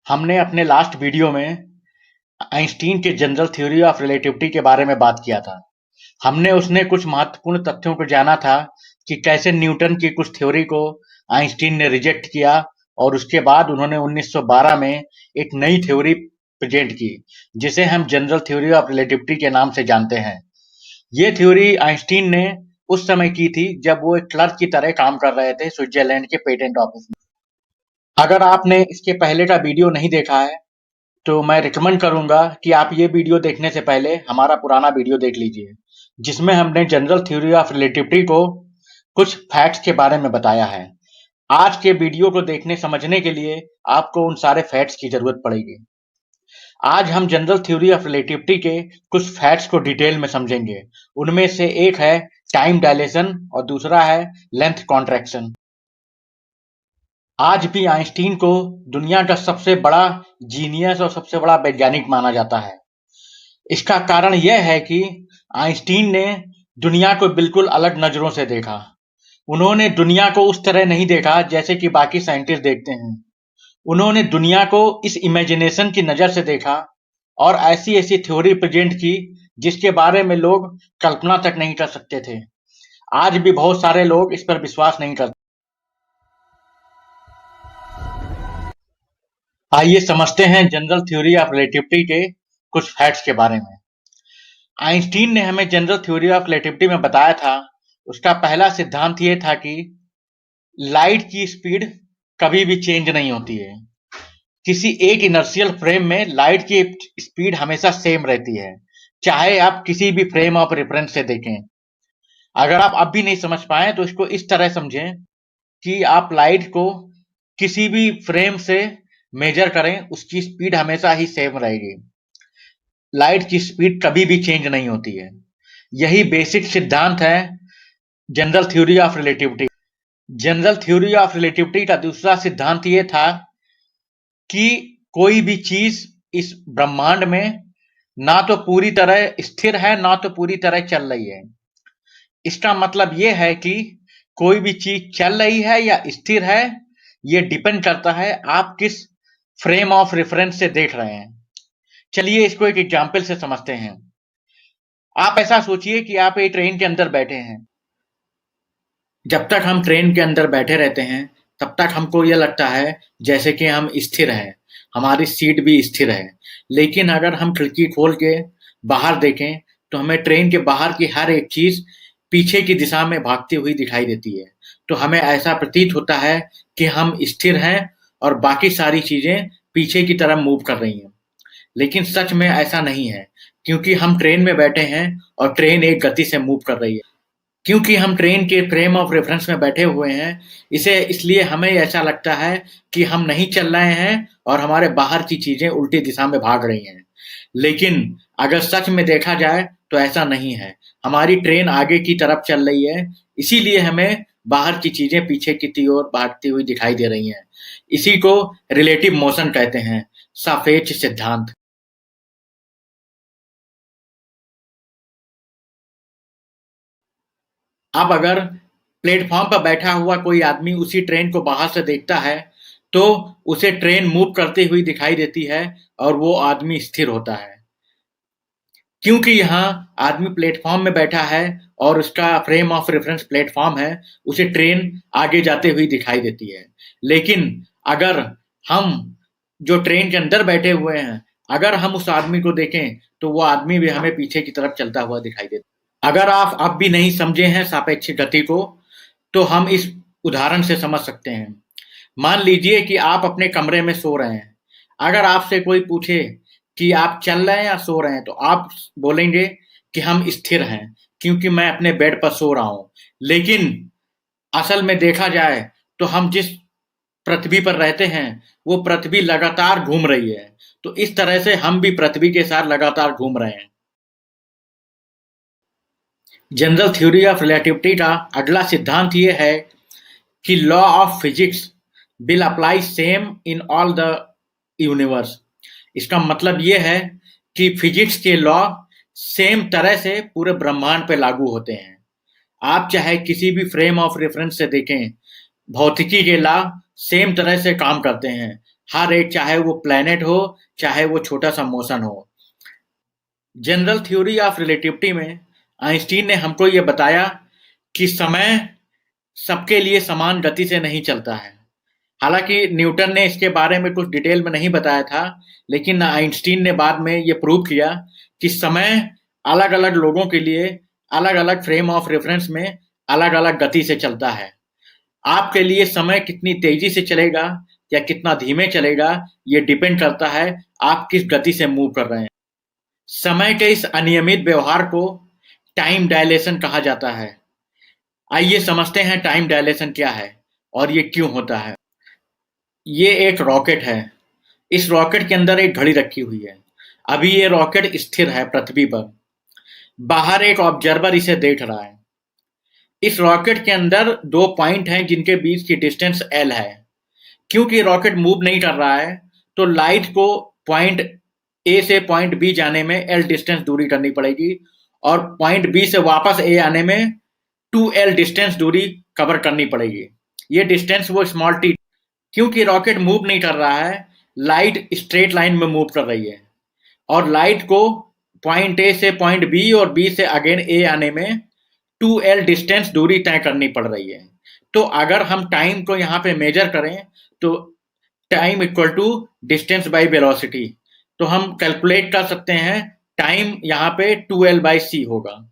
हमने अपने last video में आइंस्टीन के जनरल थ्योरी ऑफ रिलेटिविटी के बारे में बात किया था। हमने उसने कुछ महत्वपूर्ण तथ्यों को जाना था कि कैसे न्यूटन की कुछ थ्योरी को आइंस्टीन ने रिजेक्ट किया और उसके बाद उन्होंने 1912 में एक नई थ्योरी प्रेजेंट की, जिसे हम जनरल थ्योरी ऑफ रिलेटिविटी के नाम से जानते हैं। ये थ्योरी आइंस्टीन ने उस समय की थी जब वो एक क्लर्क की तरह काम कर रहे थे स्विट्जरलैंड के पेटेंट ऑफिस में। अगर आपने इसके पहले का वीडियो नहीं देखा है तो मैं रिकमेंड करूंगा कि आप ये वीडियो देखने से पहले हमारा पुराना वीडियो देख लीजिए, जिसमें हमने जनरल थ्योरी ऑफ रिलेटिविटी को कुछ फैक्ट्स के बारे में बताया है। आज के वीडियो को देखने समझने के लिए आपको उन सारे फैक्ट्स की जरूरत पड़ेगी। आज हम जनरल थ्योरी ऑफ रिलेटिविटी के कुछ फैक्ट्स को डिटेल में समझेंगे। उनमें से एक है टाइम डायलेशन और दूसरा है लेंथ कॉन्ट्रैक्शन। आज भी आइंस्टीन को दुनिया का सबसे बड़ा जीनियस और सबसे बड़ा वैज्ञानिक माना जाता है। इसका कारण यह है कि आइंस्टीन ने दुनिया को बिल्कुल अलग नजरों से देखा। उन्होंने दुनिया को उस तरह नहीं देखा जैसे कि बाकी साइंटिस्ट देखते हैं। उन्होंने दुनिया को इस इमेजिनेशन की नजर से देखा और ऐसी ऐसी थ्योरी प्रेजेंट की जिसके बारे में लोग कल्पना तक नहीं कर सकते थे। आज भी बहुत सारे लोग इस पर विश्वास नहीं करते। आइए समझते हैं जनरल थ्योरी ऑफ रिलेटिविटी के कुछ फैक्ट्स के बारे में। आइंस्टीन ने हमें जनरल थ्योरी ऑफ रिलेटिविटी में बताया था, उसका पहला सिद्धांत ये था कि लाइट की स्पीड कभी भी चेंज नहीं होती है। किसी एक इनर्शियल फ्रेम में लाइट की स्पीड हमेशा सेम रहती है, चाहे आप किसी भी फ्रेम ऑफ रेफरेंस से देखें। अगर आप अब भी नहीं समझ पाए तो इसको इस तरह समझें कि आप लाइट को किसी भी फ्रेम से मेजर करें, उसकी स्पीड हमेशा ही सेम रहेगी। लाइट की स्पीड कभी भी चेंज नहीं होती है। यही बेसिक सिद्धांत है general theory of relativity. General theory of relativity का दूसरा सिद्धांत ये था कि कोई भी चीज इस ब्रह्मांड में ना तो पूरी तरह स्थिर है ना तो पूरी तरह चल रही है। इसका मतलब ये है कि कोई भी चीज चल रही है या स्थिर है, ये डिपेंड करता है आप किस फ्रेम ऑफ रेफरेंस से देख रहे हैं। चलिए इसको एक एग्जाम्पल से समझते हैं। आप ऐसा सोचिए कि आप एक ट्रेन के अंदर बैठे हैं। जब तक हम ट्रेन के अंदर बैठे रहते हैं तब तक हमको यह लगता है जैसे कि हम स्थिर हैं, हमारी सीट भी स्थिर है। लेकिन अगर हम खिड़की खोल के बाहर देखें तो हमें ट्रेन के बाहर की हर एक चीज पीछे की दिशा में भागती हुई दिखाई देती है। तो हमें ऐसा प्रतीत होता है कि हम स्थिर हैं और बाकी सारी चीजें पीछे की तरफ मूव कर रही हैं। लेकिन सच में ऐसा नहीं है, क्योंकि हम ट्रेन में बैठे हैं और ट्रेन एक गति से मूव कर रही है। क्योंकि हम ट्रेन के फ्रेम ऑफ रेफरेंस में बैठे हुए हैं, इसे इसलिए हमें ऐसा लगता है कि हम नहीं चल रहे हैं और हमारे बाहर की चीजें उल्टी दिशा में भाग रही हैं। लेकिन अगर सच में देखा जाए तो ऐसा नहीं है। हमारी ट्रेन आगे की तरफ चल रही है, इसीलिए हमें बाहर की चीजें पीछे की ओर भागती हुई दिखाई दे रही हैं। इसी को रिलेटिव मोशन कहते हैं, सापेक्ष सिद्धांत। अब अगर प्लेटफॉर्म पर बैठा हुआ कोई आदमी उसी ट्रेन को बाहर से देखता है तो उसे ट्रेन मूव करती हुई दिखाई देती है और वो आदमी स्थिर होता है। क्योंकि यहाँ आदमी प्लेटफॉर्म में बैठा है और उसका फ्रेम ऑफ रेफरेंस प्लेटफॉर्म है, उसे ट्रेन आगे जाते हुई दिखाई देती है। लेकिन अगर हम जो ट्रेन के अंदर बैठे हुए हैं, अगर हम उस आदमी को देखें तो वो आदमी भी हमें पीछे की तरफ चलता हुआ दिखाई देता है। अगर आप अब भी नहीं समझे हैं सापेक्ष गति को, तो हम इस उदाहरण से समझ सकते हैं। मान लीजिए कि आप अपने कमरे में सो रहे हैं। अगर आपसे कोई पूछे कि आप चल रहे हैं या सो रहे हैं, तो आप बोलेंगे कि हम स्थिर हैं, क्योंकि मैं अपने बेड पर सो रहा हूं। लेकिन असल में देखा जाए तो हम जिस पृथ्वी पर रहते हैं वो पृथ्वी लगातार घूम रही है। तो इस तरह से हम भी पृथ्वी के साथ लगातार घूम रहे हैं। जनरल थ्योरी ऑफ रिलेटिविटी का अगला सिद्धांत ये है कि law of physics will apply same in all the universe. इसका मतलब ये है कि फिजिक्स के लॉ सेम तरह से पूरे ब्रह्मांड पे लागू होते हैं। आप चाहे किसी भी फ्रेम ऑफ रेफरेंस से देखें, भौतिकी के लॉ सेम तरह से काम करते हैं, हर एक, चाहे वो प्लैनेट हो, चाहे वो छोटा सा मोशन हो। जनरल थ्योरी ऑफ रिलेटिविटी में आइंस्टीन ने हमको ये बताया कि समय सबके लिए समान गति से नहीं चलता है। हालांकि न्यूटन ने इसके बारे में कुछ डिटेल में नहीं बताया था, लेकिन आइंस्टीन ने बाद में ये प्रूव किया कि समय अलग अलग लोगों के लिए अलग अलग फ्रेम ऑफ रेफरेंस में अलग अलग गति से चलता है। आपके लिए समय कितनी तेजी से चलेगा या कितना धीमे चलेगा, ये डिपेंड करता है आप किस गति से मूव कर रहे हैं। समय के इस अनियमित व्यवहार को टाइम डायलेशन कहा जाता है। आइए समझते हैं टाइम डायलेशन क्या है और ये क्यों होता है। ये एक रॉकेट है। इस रॉकेट के अंदर एक घड़ी रखी हुई है। अभी ये रॉकेट स्थिर है पृथ्वी पर। बाहर एक ऑब्जर्वर इसे देख रहा है। इस रॉकेट के अंदर दो पॉइंट हैं जिनके बीच की डिस्टेंस एल है। क्योंकि रॉकेट मूव नहीं कर रहा है, तो लाइट को पॉइंट ए से पॉइंट बी जाने में एल डिस्टेंस दूरी करनी पड़ेगी और पॉइंट बी से वापस ए आने में 2l डिस्टेंस दूरी कवर करनी पड़ेगी। ये डिस्टेंस वो स्मॉल टी। क्योंकि रॉकेट मूव नहीं कर रहा है, लाइट स्ट्रेट लाइन में मूव कर रही है और लाइट को पॉइंट ए से पॉइंट बी और बी से अगेन ए आने में 2l डिस्टेंस दूरी तय करनी पड़ रही है। तो अगर हम टाइम को यहाँ पे मेजर करें तो time equal to distance by velocity, तो हम कैलकुलेट कर सकते हैं टाइम यहाँ पे 2l/c होगा।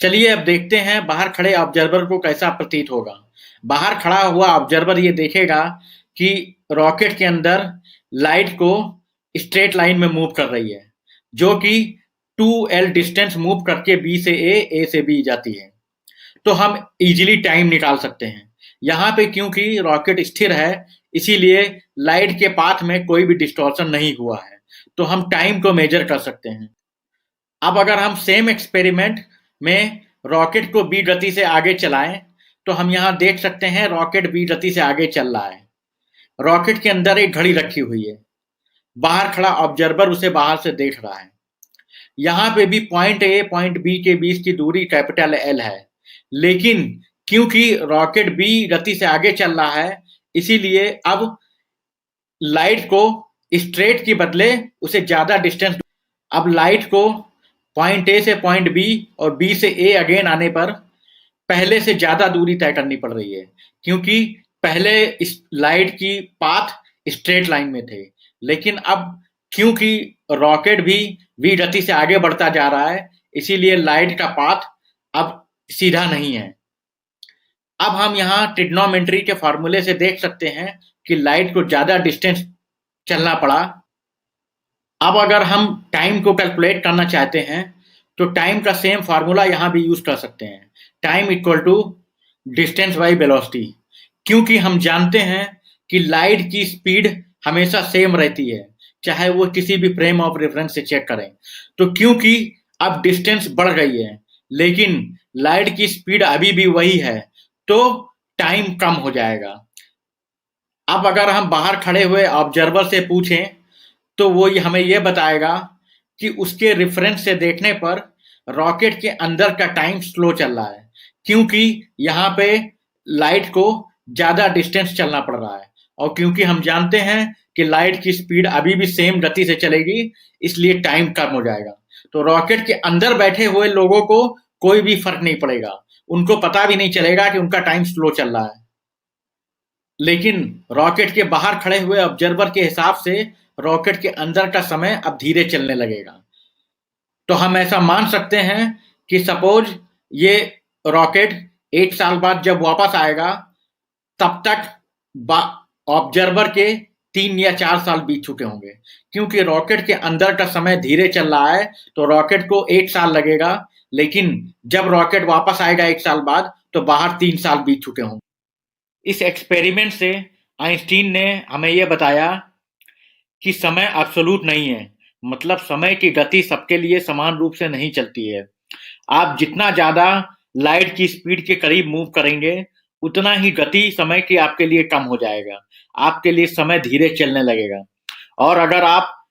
चलिए अब देखते हैं बाहर खड़े ऑब्जर्वर को कैसा प्रतीत होगा। बाहर खड़ा हुआ ऑब्जर्वर ये देखेगा कि रॉकेट के अंदर लाइट को स्ट्रेट लाइन में मूव कर रही है, जो कि 2l डिस्टेंस मूव करके बी से ए से बी जाती है। तो हम इजीली टाइम निकाल सकते हैं। यहाँ पे क्योंकि रॉकेट स्थिर है, इसीलिए लाइट के पाथ में कोई भी डिस्टॉर्शन नहीं हुआ है, तो हम टाइम को मेजर कर सकते हैं। अब अगर हम सेम एक्सपेरिमेंट में रॉकेट को बी गति से आगे चलाएं, तो हम यहाँ देख सकते हैं रॉकेट बी गति से आगे चल रहा है। रॉकेट के अंदर एक घड़ी रखी हुई है। बाहर खड़ा ऑब्जर्वर उसे बाहर से देख रहा है। यहाँ पे भी पॉइंट ए पॉइंट बी के बीच की दूरी कैपिटल एल है, लेकिन क्योंकि रॉकेट बी गति से आगे चल रहा है, इसीलिए अब लाइट को स्ट्रेट के बदले उसे ज्यादा डिस्टेंस, अब लाइट को पॉइंट ए से पॉइंट बी और बी से ए अगेन आने पर पहले से ज्यादा दूरी तय करनी पड़ रही है। क्योंकि पहले इस लाइट की पाथ स्ट्रेट लाइन में थे, लेकिन अब क्योंकि रॉकेट भी v गति से आगे बढ़ता जा रहा है, इसीलिए लाइट का पाथ अब सीधा नहीं है। अब हम यहाँ ट्रिग्नोमेट्री के फॉर्मूले से देख सकते हैं कि लाइट को ज्यादा डिस्टेंस चलना पड़ा। अब अगर हम टाइम को कैलकुलेट करना चाहते हैं, तो टाइम का सेम फार्मूला यहाँ भी यूज कर सकते हैं। Time equal to distance by velocity. क्योंकि हम जानते हैं कि लाइट की स्पीड हमेशा सेम रहती है, चाहे वो किसी भी फ्रेम ऑफ रेफरेंस से चेक करें। तो क्योंकि अब डिस्टेंस बढ़ गई है, लेकिन लाइट की स्पीड अभी भी वही है, तो टाइम कम हो जाएगा। अब अगर हम बाहर खड़े हुए ऑब्जर्वर से पूछें, तो वो हमें ये बताएगा कि उसके रेफरेंस से देखने पर रॉकेट के अंदर का टाइम स्लो चल रहा है, क्योंकि यहाँ पे लाइट को ज्यादा डिस्टेंस चलना पड़ रहा है। और क्योंकि हम जानते हैं कि लाइट की स्पीड अभी भी सेम गति से चलेगी, इसलिए टाइम कम हो जाएगा। तो रॉकेट के अंदर बैठे हुए लोगों को कोई भी फर्क नहीं पड़ेगा, उनको पता भी नहीं चलेगा कि उनका टाइम स्लो चल रहा है। लेकिन रॉकेट के बाहर खड़े हुए ऑब्जर्वर के हिसाब से रॉकेट के अंदर का समय अब धीरे चलने लगेगा। तो हम ऐसा मान सकते हैं कि सपोज ये रॉकेट 1 साल बाद जब वापस आएगा, तब तक ऑब्जर्वर के 3 या 4 साल बीत चुके होंगे। क्योंकि रॉकेट के अंदर का समय धीरे चल रहा है, तो रॉकेट को 1 साल लगेगा, लेकिन जब रॉकेट वापस आएगा 1 साल बाद, तो बाहर 3 साल बीत चुके होंगे। इस एक्सपेरिमेंट से आइंस्टीन ने हमें यह बताया कि समय एब्सोल्यूट नहीं है, मतलब समय की गति सबके लिए समान रूप से नहीं चलती है। आप जितना ज्यादा लाइट की स्पीड के करीब मूव करेंगे, उतना ही गति समय की आपके लिए कम हो जाएगा, आपके लिए समय धीरे चलने लगेगा। और अगर आप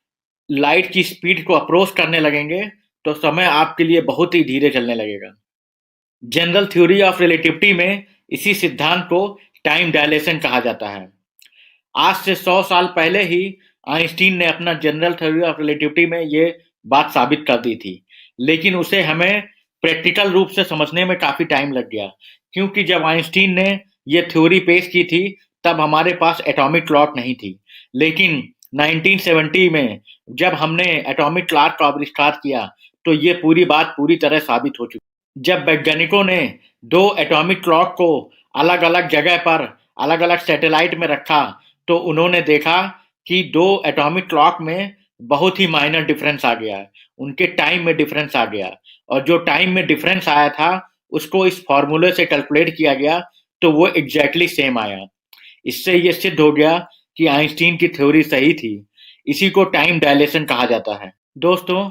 लाइट की स्पीड को अप्रोच करने लगेंगे, तो समय आपके लिए बहुत ही धीरे चलने लगेगा। जनरल थ्योरी ऑफ रिलेटिविटी में इसी सिद्धांत को टाइम डायलेशन कहा जाता है। आज से 100 साल पहले ही आइंस्टीन ने अपना जनरल थ्योरी ऑफ रिलेटिविटी में ये बात साबित कर दी थी, लेकिन उसे हमें प्रैक्टिकल रूप से समझने में काफी टाइम लग गया, क्योंकि जब आइंस्टीन ने ये थ्योरी पेश की थी तब हमारे पास एटॉमिक क्लॉक नहीं थी। लेकिन 1970 में जब हमने एटॉमिक क्लॉक का आविष्कार किया तो ये पूरी बात पूरी तरह साबित हो चुकी। जब वैज्ञानिकों ने दो एटॉमिक क्लॉक को अलग अलग जगह पर अलग अलग सैटेलाइट में रखा तो उन्होंने देखा कि दो एटॉमिक क्लॉक में बहुत ही माइनर डिफरेंस आ गया, उनके टाइम में डिफरेंस आ गया, और जो टाइम में डिफरेंस आया था उसको इस फॉर्मूले से कैलकुलेट किया गया तो वो एग्जैक्टली सेम आया। इससे ये सिद्ध हो गया कि आइंस्टीन की थ्योरी सही थी। इसी को टाइम डायलेशन कहा जाता है। दोस्तों,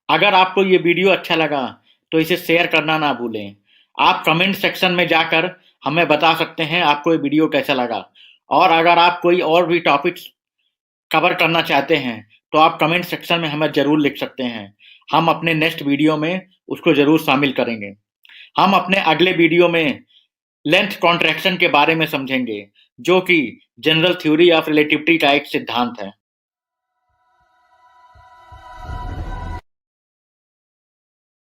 अगर आपको ये वीडियो अच्छा लगा तो इसे शेयर करना ना भूलें। आप कमेंट सेक्शन में जाकर हमें बता सकते हैं आपको ये वीडियो कैसा लगा, और अगर आप कोई और भी टॉपिक्स कवर करना चाहते हैं तो आप कमेंट सेक्शन में हमें ज़रूर लिख सकते हैं। हम अपने नेक्स्ट वीडियो में उसको ज़रूर शामिल करेंगे। हम अपने अगले वीडियो में लेंथ कॉन्ट्रैक्शन के बारे में समझेंगे, जो कि जनरल थ्योरी ऑफ रिलेटिविटी का एक सिद्धांत है।